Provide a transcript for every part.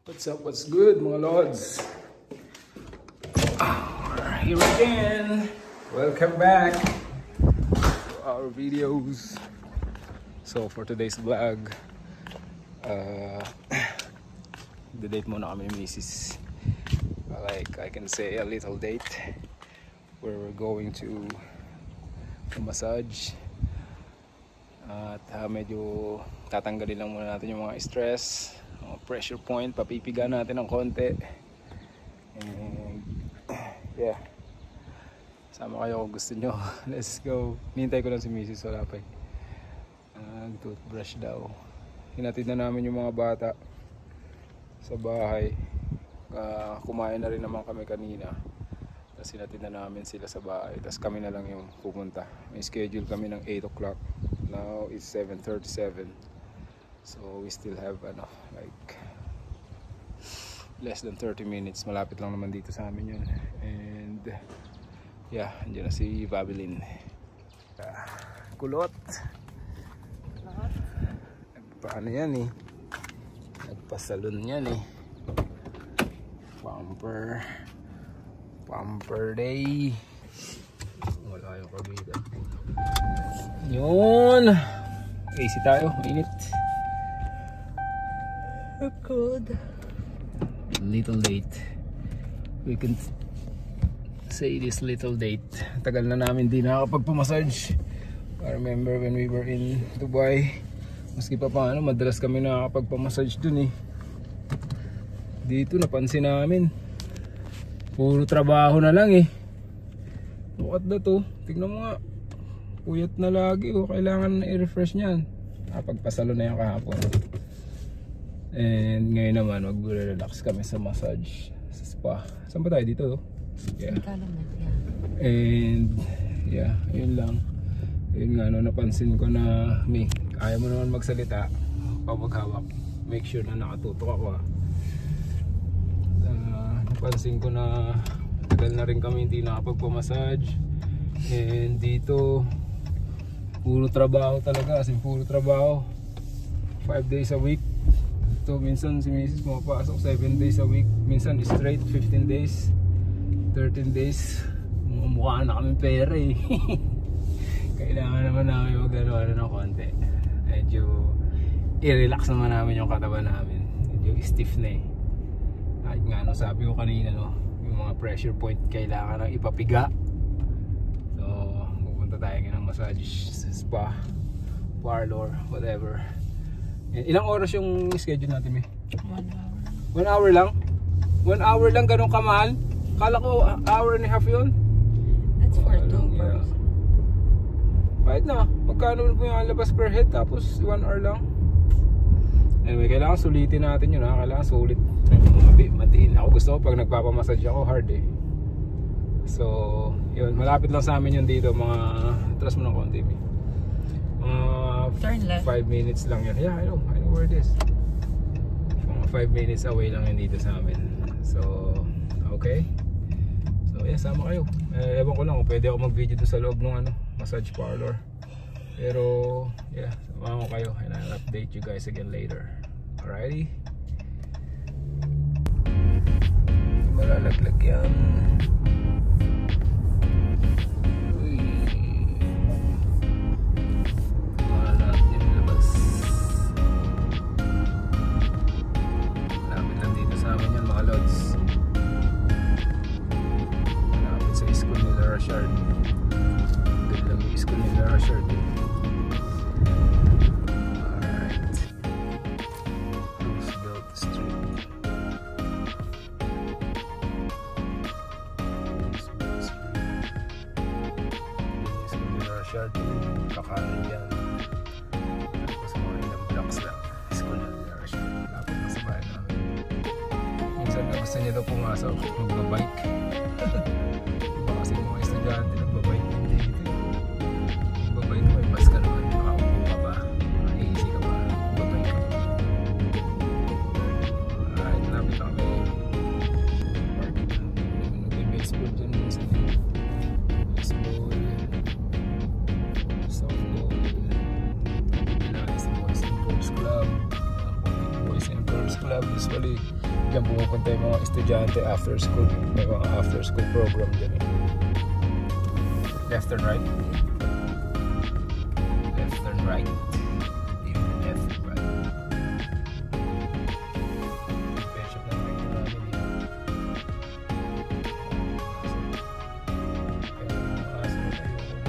What's up? What's good, mga Lods? Here again. Welcome back to our videos. So for today's vlog, the date muna kami ni Mrs. Like I can say a little date where we're going to a massage. At medyo tatanggalin lang muna natin yung mga stress, pressure point, papipiga natin ng konti. And yeah, sama kayo kung gusto nyo. Let's go. Nihintay ko lang si Mrs. wala pa eh. Toothbrush daw. Hinatid na namin yung mga bata sa bahay. Kumain na rin naman kami kanina. Tapos hinatid na namin sila sa bahay. Tapos kami na lang yung pupunta. May schedule kami ng 8 o'clock. Now it's 7:37. So we still have like less than 30 minutes. Malapit lang naman dito sa amin yun. And yeah, andyan na si Babylin. Kulot. Paano yan eh? Nagpasalon yan eh. Pamper day. Wala yung kabita. Yun. AC tayo. Mainit. I'm cold. Little date. We can say this little date. Tagal na namin din nakakapagpamassage. I remember when we were in Dubai. Maski pa paano, madalas kami nakakapagpamassage dun eh. Dito napansin namin. Puro trabaho na lang eh. Look at that oh. Tignan mo nga. Puyat na lagi oh. Kailangan na i-refresh niyan. Nakapagpasalo na yan kahapon. And ngayon naman mag-relax kami sa massage sa spa. Saan ba tayo dito? Yeah. And yeah, yun lang. Yun nga no, napansin ko na may ayaw mo naman magsalita pag maghawak. Make sure na nakatutok ako napansin ko na tagal na rin kami hindi nakapagpamassage. And dito puro trabaho talaga, as in puro trabaho. 5 days a week. So minsan si Mrs. pumapasok 7 days a week, minsan straight 15 days, 13 days. Mukha na kami pera eh. Kailangan naman namin mag-ano ng konti. Medyo i-relax naman namin yung katawan namin. Medyo stiff na eh. Kahit nga ano sabi ko kanina no, yung mga pressure point kailangan nang ipapiga. So pupunta tayo ngayon ng massage sa spa, parlor, whatever. Ilang oras yung schedule natin, eh? 1 hour. 1 hour lang? 1 hour lang ganun kamahal? Kala ko hour and a half yun? That's for 2 hours. Kahit na, magkano po yung labas per head tapos 1 hour lang? Anyway, kailangan sulitin natin yun ha? Kailangan sulit. Matiin. Ako gusto ko pag nagpapamassage ako hard eh. So, yun, malapit lang sa amin yun dito. Mga, atras mo ng konti. Turn left. 5 minutes lang yun. Yeah, I know where it is. Mga 5 minutes away lang yun dito sa amin. So, okay. So, yeah, sama kayo. Ewan ko lang kung pwede ako mag-video doon sa loob ng massage parlor. Pero, yeah, sama ko kayo. And I'll update you guys again later. Alrighty? Malalaglag yan. Kakanin yan. Tapos mga ilang blocks lang. School na direction. Lapit na sa bahay namin. Minsan na gusto niya daw pumasok, magbabike. Diba kasi mga estudyante nagbabike din dito. Magbabike ka, may bus ka naman. Makaupo ka ba? Easy ka ba? Magbabike ka. Alright, lapit na kami. Nag-baseball dyan minsan. Baseball. Boys and Girls Club usually Diyan pumupunta yung mga estudyante after school. May mga after school program dyan eh. Left and right. Left and right. Left and right. Bishop na right na namin dito. Kaya yung mga aso na tayo.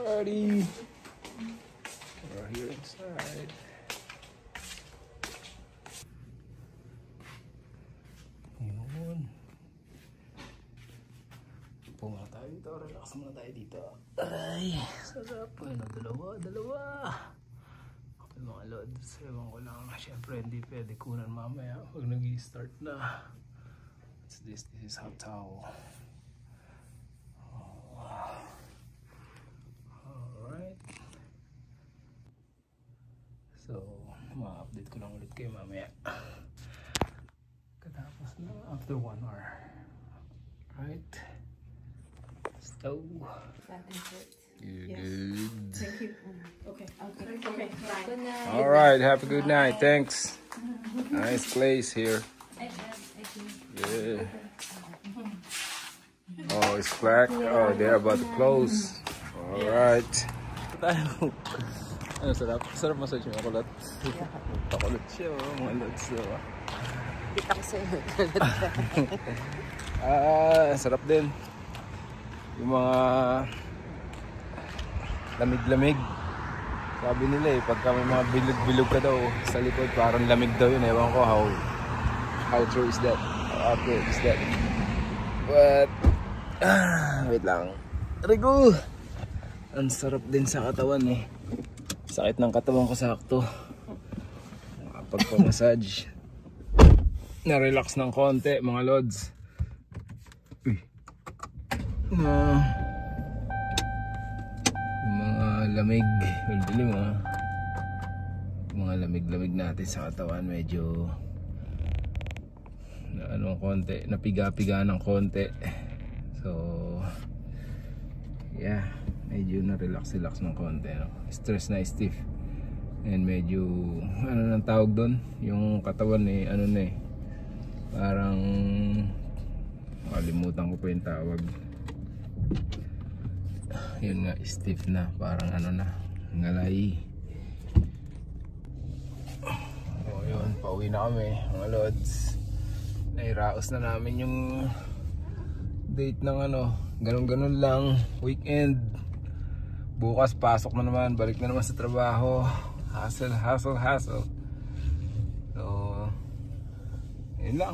Alrighty. We're here inside. Yun. Upo muna tayo dito. Relax muna tayo dito. Ay, sarap. Ano, dalawa. Okay mga lods. Ewan ko lang. Siyempre hindi pwede kunan mamaya pag nag-i-start na. What's this? This is hot towel. So, ma-update ko lang ulit kayo mamaya. Katapos na after 1 hour. Right? So, you're good. Thank you. Okay. Good night. Alright, have a good night. Thanks. Nice place here. Yeah. Oh, it's black. Oh, they're about to close. Alright. Ano, sarap? Sarap massage yung makulat. Pakulat siya, mga lods. Kita ko sa'yo. Sarap din. Yung mga lamig-lamig. Sabi nila eh, pagka may mga bilog-bilog ka daw sa likod, parang lamig daw yun. Ewan ko how true is that? How accurate is that? But, wait lang. Rigo! Ang sarap din sa katawan eh. Sakit ng katawan ko sakto. Pagpamassage. Na-relax ng konti mga lods. Uy. Mga lamig. Dilim mga lamig-lamig natin sa katawan. Medyo konti. Napiga-piga ng konti. So yeah, medyo na-relax ng konti, no? Stress na stiff. And medyo ano nang tawag doon, yung katawan eh ano na eh, parang makalimutan ko pa yung tawag. Yun nga, stiff na, parang ano na, ngalay. Oh yun, pauwi na kami mga lods. Nairaos na namin yung date ng ano, ganun lang, weekend. Bukas pasok na naman, balik na naman sa trabaho. Hustle. So, yun lang.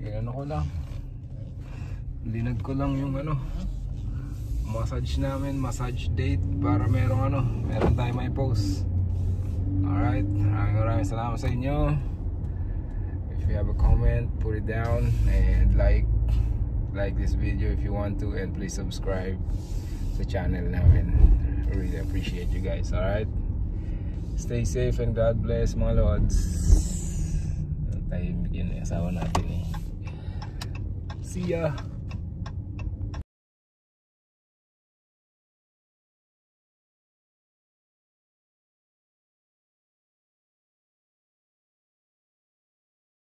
Ano ko lang. Linag ko lang yung ano, massage namin, massage date para meron tayo may post. Alright, maraming salamat sa inyo. If you have a comment, put it down and like this video if you want to, and please subscribe sa channel namin. I really appreciate you guys. Alright, stay safe and God bless mga lods. Tayo bigyan ng asawa natin eh. See ya.